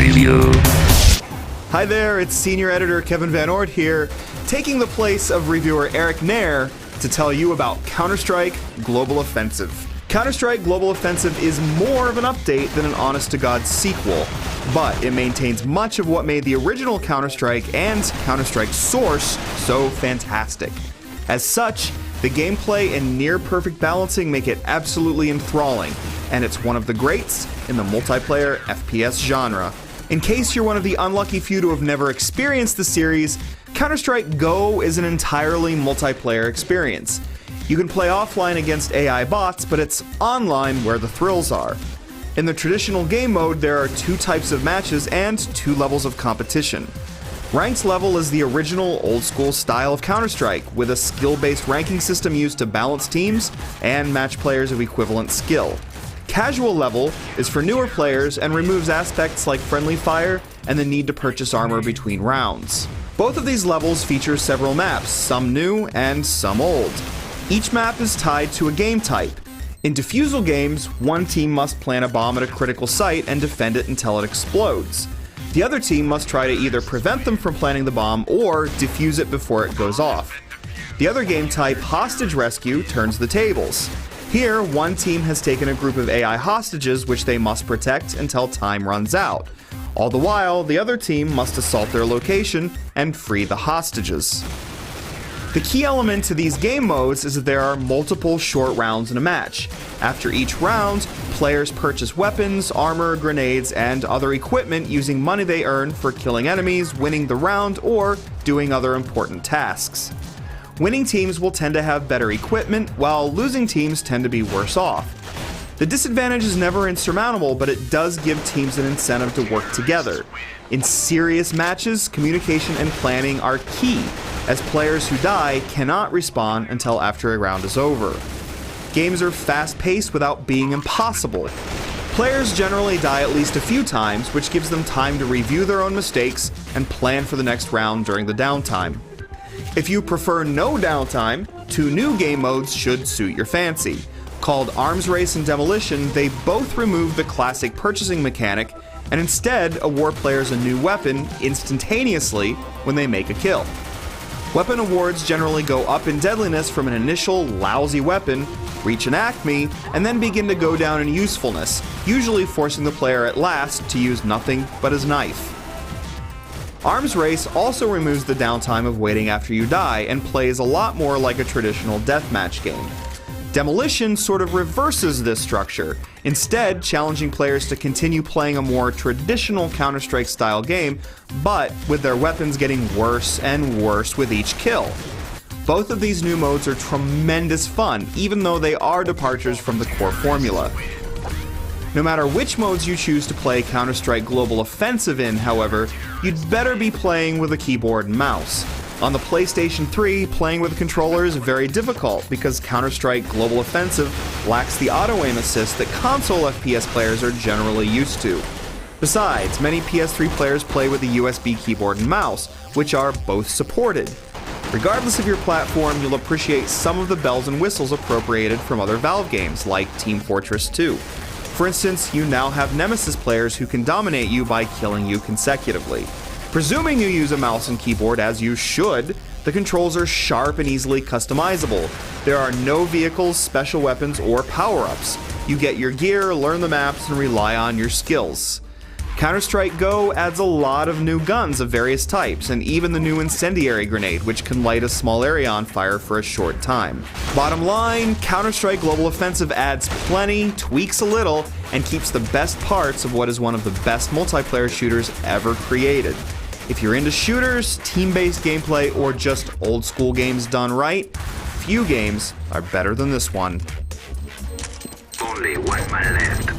review. Hi there, it's Senior Editor Kevin Van Ort here, taking the place of reviewer Eric Nair to tell you about Counter-Strike Global Offensive. Counter-Strike Global Offensive is more of an update than an honest-to-God sequel, but it maintains much of what made the original Counter-Strike and Counter-Strike Source so fantastic. As such, the gameplay and near-perfect balancing make it absolutely enthralling, and it's one of the greats in the multiplayer FPS genre. In case you're one of the unlucky few to have never experienced the series, Counter-Strike Go is an entirely multiplayer experience. You can play offline against AI bots, but it's online where the thrills are. In the traditional game mode, there are two types of matches and two levels of competition. Ranked level is the original old-school style of Counter-Strike, with a skill-based ranking system used to balance teams and match players of equivalent skill. Casual level is for newer players and removes aspects like friendly fire and the need to purchase armor between rounds. Both of these levels feature several maps, some new and some old. Each map is tied to a game type. In defusal games, one team must plant a bomb at a critical site and defend it until it explodes. The other team must try to either prevent them from planting the bomb or defuse it before it goes off. The other game type, hostage rescue, turns the tables. Here, one team has taken a group of AI hostages which they must protect until time runs out. All the while, the other team must assault their location and free the hostages. The key element to these game modes is that there are multiple short rounds in a match. After each round, players purchase weapons, armor, grenades, and other equipment using money they earn for killing enemies, winning the round, or doing other important tasks. Winning teams will tend to have better equipment, while losing teams tend to be worse off. The disadvantage is never insurmountable, but it does give teams an incentive to work together. In serious matches, communication and planning are key, as players who die cannot respawn until after a round is over. Games are fast-paced without being impossible. Players generally die at least a few times, which gives them time to review their own mistakes and plan for the next round during the downtime. If you prefer no downtime, two new game modes should suit your fancy. Called Arms Race and Demolition, they both remove the classic purchasing mechanic and instead award players a new weapon instantaneously when they make a kill. Weapon awards generally go up in deadliness from an initial lousy weapon, reach an acme, and then begin to go down in usefulness, usually forcing the player at last to use nothing but his knife. Arms Race also removes the downtime of waiting after you die and plays a lot more like a traditional deathmatch game. Demolition sort of reverses this structure, instead challenging players to continue playing a more traditional Counter-Strike style game, but with their weapons getting worse and worse with each kill. Both of these new modes are tremendous fun, even though they are departures from the core formula. No matter which modes you choose to play Counter-Strike Global Offensive in, however, you'd better be playing with a keyboard and mouse. On the PlayStation 3, playing with a controller is very difficult because Counter-Strike Global Offensive lacks the auto-aim assist that console FPS players are generally used to. Besides, many PS3 players play with a USB keyboard and mouse, which are both supported. Regardless of your platform, you'll appreciate some of the bells and whistles appropriated from other Valve games, like Team Fortress 2. For instance, you now have Nemesis players who can dominate you by killing you consecutively. Presuming you use a mouse and keyboard as you should, the controls are sharp and easily customizable. There are no vehicles, special weapons, or power-ups. You get your gear, learn the maps, and rely on your skills. Counter-Strike Go adds a lot of new guns of various types, and even the new incendiary grenade, which can light a small area on fire for a short time. Bottom line, Counter-Strike Global Offensive adds plenty, tweaks a little, and keeps the best parts of what is one of the best multiplayer shooters ever created. If you're into shooters, team-based gameplay, or just old-school games done right, few games are better than this one. Only one man left.